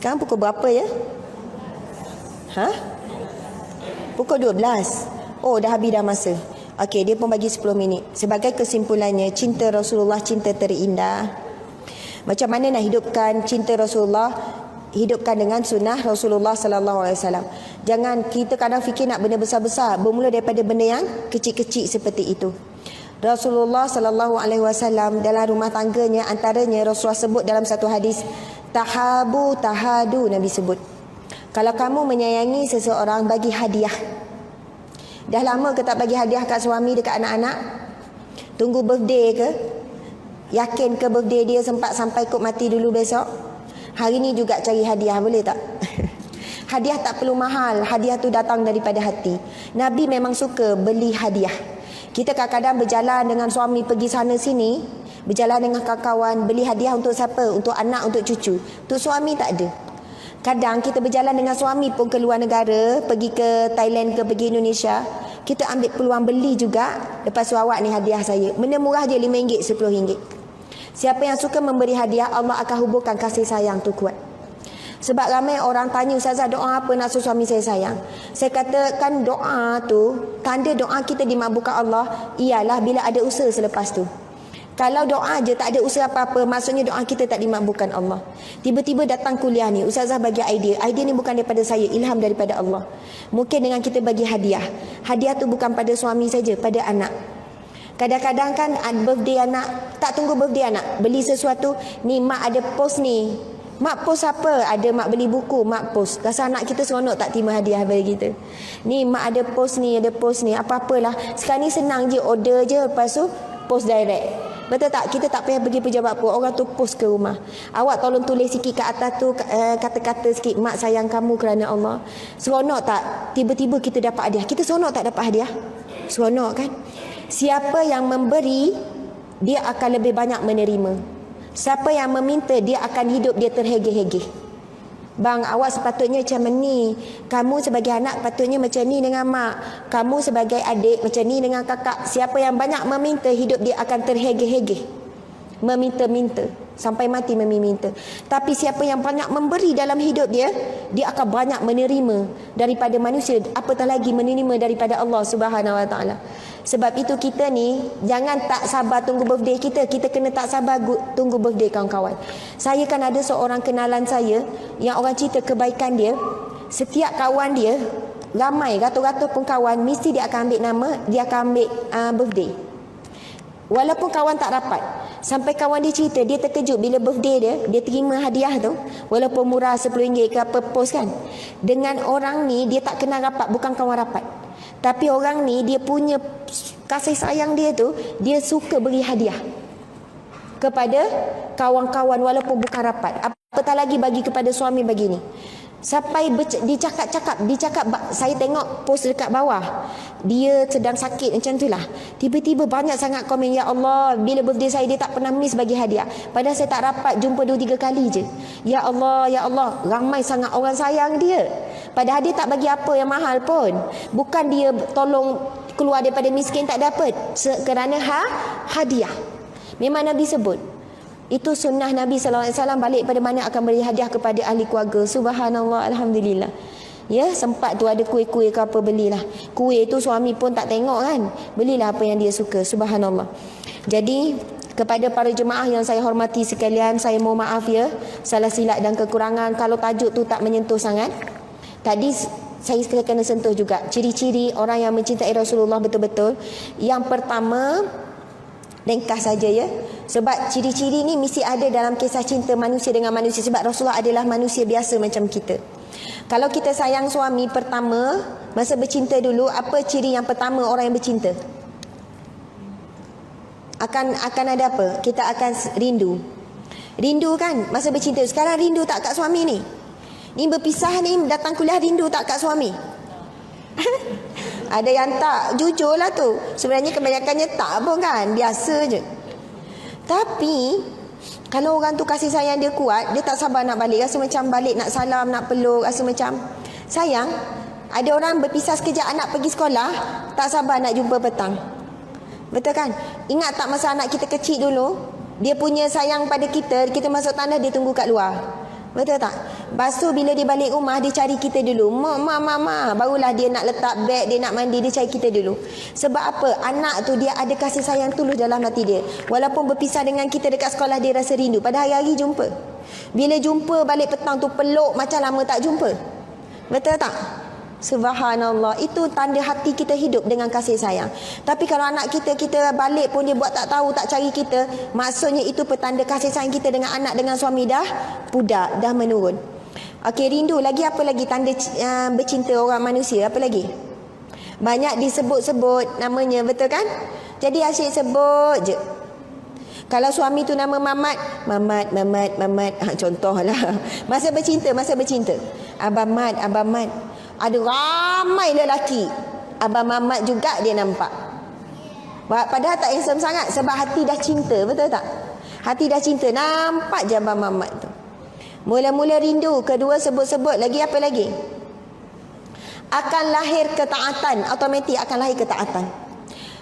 Sekarang pukul berapa ya? Pukul 12. Oh, dah habis dah masa. Okey, dia pun bagi 10 minit. Sebagai kesimpulannya, cinta Rasulullah cinta terindah. Macam mana nak hidupkan cinta Rasulullah? Hidupkan dengan sunnah Rasulullah sallallahu alaihi wasallam. Jangan kita kadang fikir nak benda besar-besar, bermula daripada benda yang kecil-kecil seperti itu. Rasulullah sallallahu alaihi wasallam dalam rumah tangganya, antaranya Rasulullah sebut dalam satu hadis, tahabu tahadu, Nabi sebut. Kalau kamu menyayangi seseorang, bagi hadiah. Dah lama ke tak bagi hadiah kat suami, dekat anak-anak? Tunggu birthday ke? Yakin ke birthday dia sempat sampai kok mati dulu besok? Hari ni juga cari hadiah, boleh tak? Hadiah tak perlu mahal, hadiah tu datang daripada hati. Nabi memang suka beli hadiah. Kita kadang-kadang berjalan dengan suami pergi sana sini, berjalan dengan kawan-kawan, beli hadiah untuk siapa? Untuk anak, untuk cucu. Untuk suami tak ada. Kadang kita berjalan dengan suami pun ke luar negara, pergi ke Thailand ke pergi Indonesia, kita ambil peluang beli juga. Lepas tu, awak ni hadiah saya. Benda murah je, RM5, RM10. Siapa yang suka memberi hadiah, Allah akan hubungkan kasih sayang tu kuat. Sebab ramai orang tanya, Ustazah, doa apa nak suruh suami saya sayang? Saya katakan doa tu, tanda doa kita dimakbulkan Allah ialah bila ada usaha selepas tu. Kalau doa je tak ada usaha apa-apa, maksudnya doa kita tak dimakbulkan Allah. Tiba-tiba datang kuliah ni, Ustazah bagi idea. Idea ni bukan daripada saya, ilham daripada Allah. Mungkin dengan kita bagi hadiah. Hadiah tu bukan pada suami saja, pada anak. Kadang-kadang kan birthday anak, tak tunggu birthday anak, beli sesuatu, ni mak ada post ni. Mak post apa? Ada mak beli buku, mak post. Rasa anak kita seronok tak terima hadiah dari kita. Ni mak ada post ni, ada post ni, apa-apalah. Sekarang ni senang je, order je, lepas tu post direct. Betul tak? Kita tak payah pergi pejabat pun, orang tu post ke rumah. Awak tolong tulis sikit kat atas tu, kata-kata sikit, mak sayang kamu kerana Allah. Seronok tak? Tiba-tiba kita dapat hadiah. Kita seronok tak dapat hadiah? Seronok kan? Siapa yang memberi, dia akan lebih banyak menerima. Siapa yang meminta, dia akan hidup dia terhege-hege. Bang, awak sepatutnya macam ni. Kamu sebagai anak patutnya macam ni dengan mak. Kamu sebagai adik macam ni dengan kakak. Siapa yang banyak meminta, hidup dia akan terhege-hege. Meminta-minta. Sampai mati meminta. Tapi siapa yang banyak memberi dalam hidup dia, dia akan banyak menerima daripada manusia. Apatah lagi menerima daripada Allah Subhanahu Wa Taala. Sebab itu kita ni jangan tak sabar tunggu birthday kita. Kita kena tak sabar tunggu birthday kawan-kawan. Saya kan ada seorang kenalan saya yang orang cerita kebaikan dia. Setiap kawan dia, ramai ratus-ratus pun kawan, mesti dia akan ambil nama, dia akan ambil birthday. Walaupun kawan tak rapat. Sampai kawan dia cerita, dia terkejut bila birthday dia terima hadiah tu. Walaupun murah RM10 ke apa post kan. Dengan orang ni, dia tak kenal rapat, bukan kawan rapat. Tapi orang ni, dia punya kasih sayang dia tu, dia suka beri hadiah kepada kawan-kawan walaupun bukan rapat. Apatah lagi bagi kepada suami begini. Sampai dicakap, saya tengok post dekat bawah, dia sedang sakit macam tu lah. Tiba-tiba banyak sangat komen, ya Allah, bila birthday saya dia tak pernah miss bagi hadiah. Padahal saya tak rapat, jumpa 2-3 kali je. Ya Allah, ramai sangat orang sayang dia. Padahal dia tak bagi apa yang mahal pun. Bukan dia tolong keluar daripada miskin, tak dapat. Kerana hadiah. Memang Nabi sebut. Itu sunnah Nabi SAW, balik pada mana akan beri hadiah kepada ahli keluarga. Subhanallah, Alhamdulillah. Ya, sempat tu ada kuih-kuih ke apa, belilah. Kuih tu suami pun tak tengok kan. Belilah apa yang dia suka. Subhanallah. Jadi, kepada para jemaah yang saya hormati sekalian, saya mohon maaf ya, salah silap dan kekurangan kalau tajuk tu tak menyentuh sangat. Tadi saya kena sentuh juga ciri-ciri orang yang mencintai Rasulullah betul-betul. Yang pertama, ringkas saja ya. Sebab ciri-ciri ni mesti ada dalam kisah cinta manusia dengan manusia. Sebab Rasulullah adalah manusia biasa macam kita. Kalau kita sayang suami, pertama, masa bercinta dulu, apa ciri yang pertama orang yang bercinta? Akan ada apa? Kita akan rindu. Rindu kan masa bercinta. Sekarang rindu tak kat suami ni? Ni berpisah ni, datang kuliah rindu tak kat suami? Ada yang tak, jujurlah tu. Sebenarnya kebanyakannya tak pun kan, biasa je. Tapi kalau orang tu kasih sayang dia kuat, dia tak sabar nak balik. Rasa macam balik nak salam, nak peluk, rasa macam sayang. Ada orang berpisah sekejap, anak pergi sekolah, tak sabar nak jumpa petang. Betul kan? Ingat tak masa anak kita kecil dulu, dia punya sayang pada kita, kita masuk tandas dia tunggu kat luar. Betul tak? Lepas tu bila dia balik rumah, dia cari kita dulu. Mama, barulah dia nak letak beg, dia nak mandi, dia cari kita dulu. Sebab apa? Anak tu dia ada kasih sayang tulus dalam hati dia. Walaupun berpisah dengan kita dekat sekolah, dia rasa rindu. Pada hari-hari jumpa. Bila jumpa balik petang tu peluk macam lama tak jumpa. Betul tak? Subhanallah. Itu tanda hati kita hidup dengan kasih sayang. Tapi kalau anak kita balik pun dia buat tak tahu, tak cari kita, maksudnya itu petanda kasih sayang kita dengan anak, dengan suami dah pudar, dah menurun. Okey, rindu lagi apa lagi tanda bercinta orang manusia? Apa lagi? Banyak disebut-sebut namanya, betul kan? Jadi asyik sebut je. Kalau suami tu nama Mamat. Contohlah. Masa bercinta. Abang Mat. Ada ramai lelaki. Abang Mamat juga dia nampak. Padahal tak handsome sangat. Sebab hati dah cinta, betul tak? Hati dah cinta. Nampak je Abang Mamat tu. Mula-mula rindu. Kedua sebut-sebut. Lagi apa lagi? Akan lahir ketaatan. Automatik akan lahir ketaatan.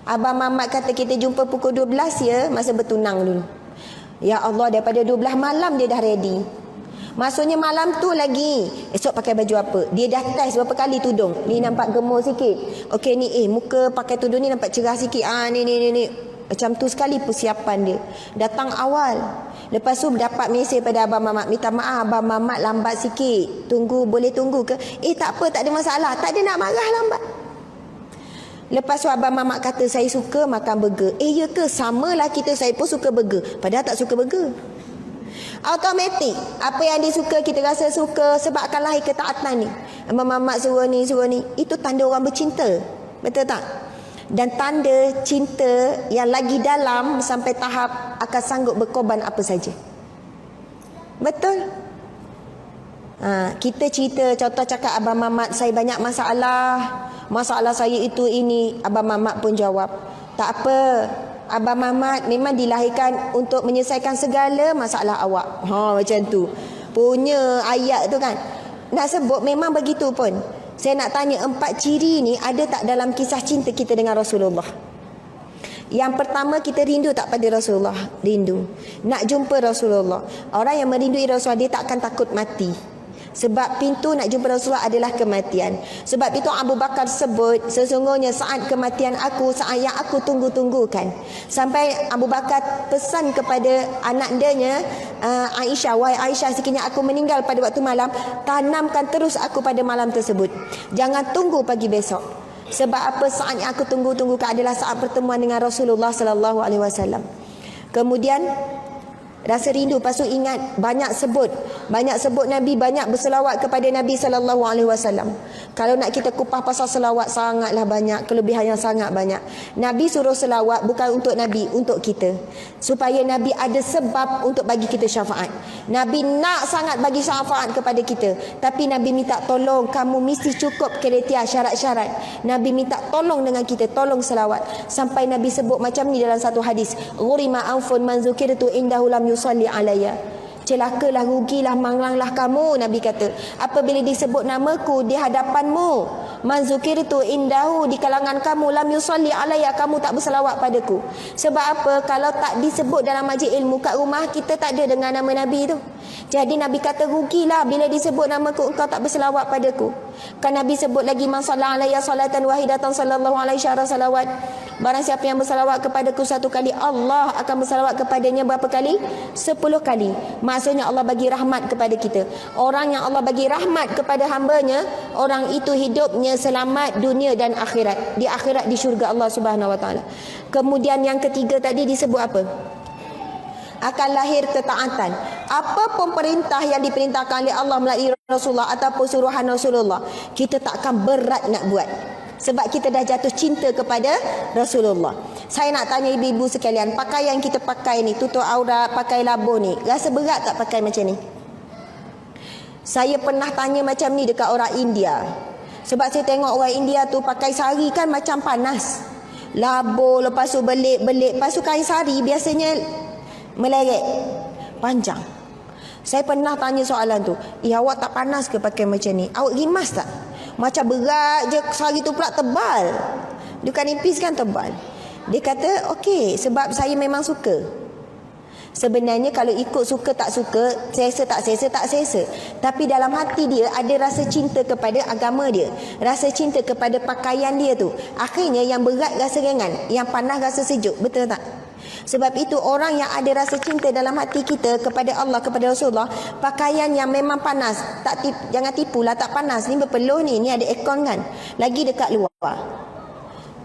Abang Mamat kata kita jumpa pukul 12 ya. Masa bertunang dulu. Ya Allah, daripada 12 malam dia dah ready. Maksudnya malam tu lagi esok pakai baju apa. Dia dah test berapa kali tudung. Ni nampak gemuk sikit. Okey ni muka pakai tudung ni nampak cerah sikit. Ni. Macam tu sekali persiapan dia. Datang awal. Lepas tu dapat mesej pada Abang Mamat. Minta maaf Abang Mamat lambat sikit. Boleh tunggu ke? Tak apa, tak ada masalah. Tak ada nak marah lambat. Lepas tu Abang Mamat kata saya suka makan burger. Ya ke? Samalah kita, saya pun suka burger. Padahal tak suka burger. Automatik. Apa yang dia suka kita rasa suka. Sebab akan lahir ketaatan ni. Abang Mamat suruh ni. Itu tanda orang bercinta. Betul tak? Dan tanda cinta yang lagi dalam sampai tahap akan sanggup berkorban apa saja. Betul? Kita cerita, contoh cakap Abang Mamat saya banyak masalah saya itu ini. Abang Mamat pun jawab, tak apa, Abang Mamat memang dilahirkan untuk menyelesaikan segala masalah awak. Macam tu punya ayat tu kan. Nak sebut memang begitu pun. Saya nak tanya, 4 ciri ni ada tak dalam kisah cinta kita dengan Rasulullah? Yang pertama, kita rindu tak pada Rasulullah? Rindu. Nak jumpa Rasulullah. Orang yang merindui Rasulullah, dia tak akan takut mati. Sebab pintu nak jumpa Rasulullah adalah kematian. Sebab itu Abu Bakar sebut, sesungguhnya saat kematian aku, saat yang aku tunggu-tunggukan. Sampai Abu Bakar pesan kepada anak dia, Aisyah, wahai Aisyah, sekiranya aku meninggal pada waktu malam, tanamkan terus aku pada malam tersebut. Jangan tunggu pagi besok. Sebab apa? Saat yang aku tunggu-tunggukan adalah saat pertemuan dengan Rasulullah sallallahu alaihi wasallam. Kemudian rasa rindu, lepas tu ingat banyak sebut Nabi, banyak berselawat kepada Nabi sallallahu alaihi wasallam. Kalau nak kita kupas pasal selawat, sangatlah banyak, kelebihan yang sangat banyak. Nabi suruh selawat bukan untuk Nabi, untuk kita, supaya Nabi ada sebab untuk bagi kita syafaat. Nabi nak sangat bagi syafaat kepada kita, tapi Nabi minta tolong, kamu mesti cukup kriteria syarat-syarat. Nabi minta tolong dengan kita, tolong selawat. Sampai Nabi sebut macam ni dalam satu hadis, ghurima anfun man zukirtu indahu lam yusalli alayya. Celakalah, rugilah, manglanglah kamu, Nabi kata, apabila disebut namaku di hadapanmu, man zukirtu indahu, di kalangan kamu, lam yusalli alayya, kamu tak berselawat padaku. Sebab apa? Kalau tak disebut dalam majlis ilmu kat rumah kita, tak ada dengan nama Nabi tu. Jadi Nabi kata rugilah bila disebut namaku engkau tak berselawat padaku. Kan Nabi sebut lagi, man salla alayya salatan wahidatan sallallahu alaihi salawat. Barang siapa yang bersalawat kepadaku 1 kali, Allah akan bersalawat kepadanya berapa kali? 10 kali. Maksudnya Allah bagi rahmat kepada kita. Orang yang Allah bagi rahmat kepada hambanya, orang itu hidupnya selamat dunia dan akhirat. Di akhirat di syurga Allah Subhanahu Wa Taala. Kemudian yang ketiga tadi disebut apa? Akan lahir ketaatan. Apapun perintah yang diperintahkan oleh Allah melalui Rasulullah ataupun suruhan Rasulullah, kita tak akan berat nak buat. Sebab kita dah jatuh cinta kepada Rasulullah. Saya nak tanya ibu-ibu sekalian, pakaian kita pakai ni, tutup aurat, pakai labuh ni, rasa berat tak pakai macam ni? Saya pernah tanya macam ni dekat orang India. Sebab saya tengok orang India tu pakai sari kan macam panas. Labuh, lepas tu belik-belik, lepas tu kain sari biasanya meleret, panjang. Saya pernah tanya soalan tu, awak tak panas ke pakai macam ni? Awak rimas tak? Macam berat je, sari tu pula tebal. Bukan nipis kan, tebal. Dia kata, okey, sebab saya memang suka. Sebenarnya kalau ikut suka tak suka, selesa tak selesa, tak selesa. Tapi dalam hati dia ada rasa cinta kepada agama dia, rasa cinta kepada pakaian dia tu. Akhirnya yang berat rasa ringan, yang panas rasa sejuk. Betul tak? Sebab itu orang yang ada rasa cinta dalam hati kita kepada Allah, kepada Rasulullah, pakaian yang memang panas, jangan tipulah tak panas. Ni berpeluh ni ada aircon kan, lagi dekat luar.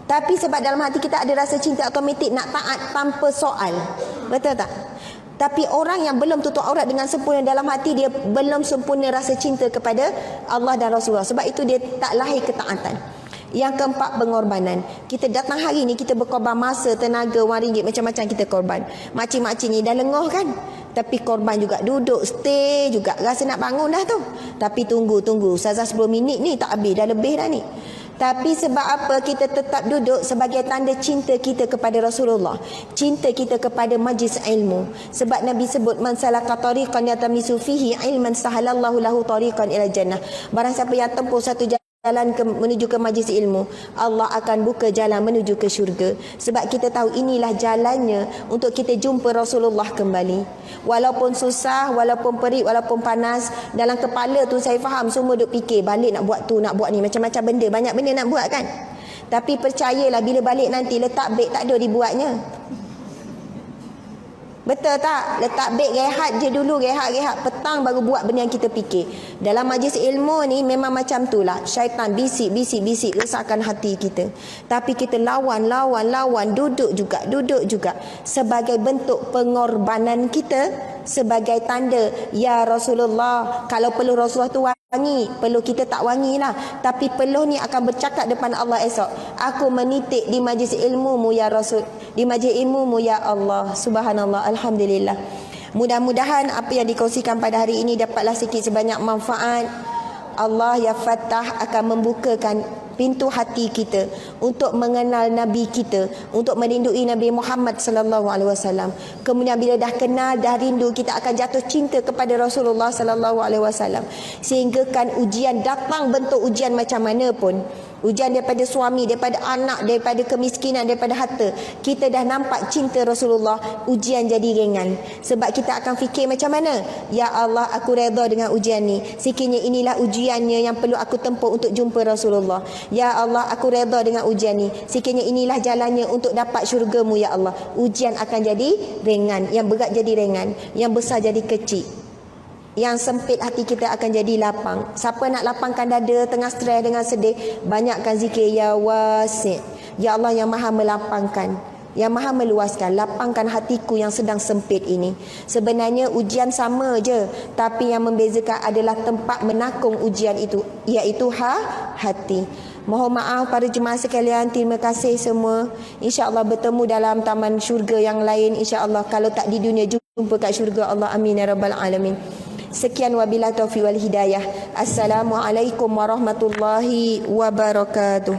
Tapi sebab dalam hati kita ada rasa cinta, automatik nak taat tanpa soal. Betul tak? Tapi orang yang belum tutup aurat dengan sempurna, dalam hati dia belum sempurna rasa cinta kepada Allah dan Rasulullah. Sebab itu dia tak lahir ketaatan. Yang keempat, pengorbanan. Kita datang hari ni, kita berkorban masa, tenaga, wang ringgit, macam-macam kita korban. Makcik-makcik ni dah lengoh kan, tapi korban juga, duduk, stay juga. Rasa nak bangun dah tu, tapi tunggu. Ustazah 10 minit ni tak habis, dah lebih dah ni. Tapi sebab apa kita tetap duduk? Sebagai tanda cinta kita kepada Rasulullah, cinta kita kepada majlis ilmu. Sebab Nabi sebut, man salaka tariqan yatamisu fihi ilman sahalallahu lahu tariqan ila jannah. Barang siapa yang tempuh satu jalan menuju ke majlis ilmu, Allah akan buka jalan menuju ke syurga. Sebab kita tahu inilah jalannya untuk kita jumpa Rasulullah kembali. Walaupun susah, walaupun perit, walaupun panas, dalam kepala tu saya faham semua duk fikir balik nak buat tu, nak buat ni, macam-macam benda, banyak benda nak buat kan. Tapi percayalah, bila balik nanti letak beg tak ada dibuatnya. Betul tak? Letak beg, rehat je dulu, rehat. Petang baru buat benda yang kita fikir. Dalam majlis ilmu ni memang macam tu lah. Syaitan bisik, resahkan hati kita. Tapi kita lawan, duduk juga. Sebagai bentuk pengorbanan kita, sebagai tanda, ya Rasulullah, kalau perlu Rasulullah tu wangi, perlu kita tak wangi lah, tapi perlu ni akan bercakap depan Allah esok, aku menitik di majlis ilmumu ya Rasul, di majlis ilmumu ya Allah. Subhanallah, alhamdulillah. Mudah-mudahan apa yang dikongsikan pada hari ini dapatlah sikit sebanyak manfaat. Allah ya Fattah akan membukakan pintu hati kita untuk mengenal Nabi kita, untuk merindui Nabi Muhammad sallallahu alaihi wasallam. Kemudian bila dah kenal, dah rindu, kita akan jatuh cinta kepada Rasulullah sallallahu alaihi wasallam. Sehingga kan ujian datang bentuk ujian macam mana pun, ujian daripada suami, daripada anak, daripada kemiskinan, daripada harta, kita dah nampak cinta Rasulullah, ujian jadi ringan. Sebab kita akan fikir macam mana? Ya Allah, aku redha dengan ujian ni. Sekiranya inilah ujiannya yang perlu aku tempuh untuk jumpa Rasulullah. Ya Allah, aku redha dengan ujian ni. Sekiranya inilah jalannya untuk dapat syurgamu ya Allah. Ujian akan jadi ringan, yang berat jadi ringan, yang besar jadi kecil. Yang sempit hati kita akan jadi lapang. Siapa nak lapangkan dada tengah stres dengan sedih, banyakkan zikir ya wasi'. Ya Allah yang maha melapangkan, yang maha meluaskan, lapangkan hatiku yang sedang sempit ini. Sebenarnya ujian sama je, tapi yang membezakan adalah tempat menakung ujian itu, iaitu hati. Mohon maaf para jemaah sekalian, terima kasih semua. InsyaAllah bertemu dalam taman syurga yang lain, InsyaAllah. Kalau tak di dunia, jumpa kat syurga Allah. Amin ya rabbal alamin. Sekian wabillahi taufiq wal hidayah. Assalamualaikum warahmatullahi wabarakatuh.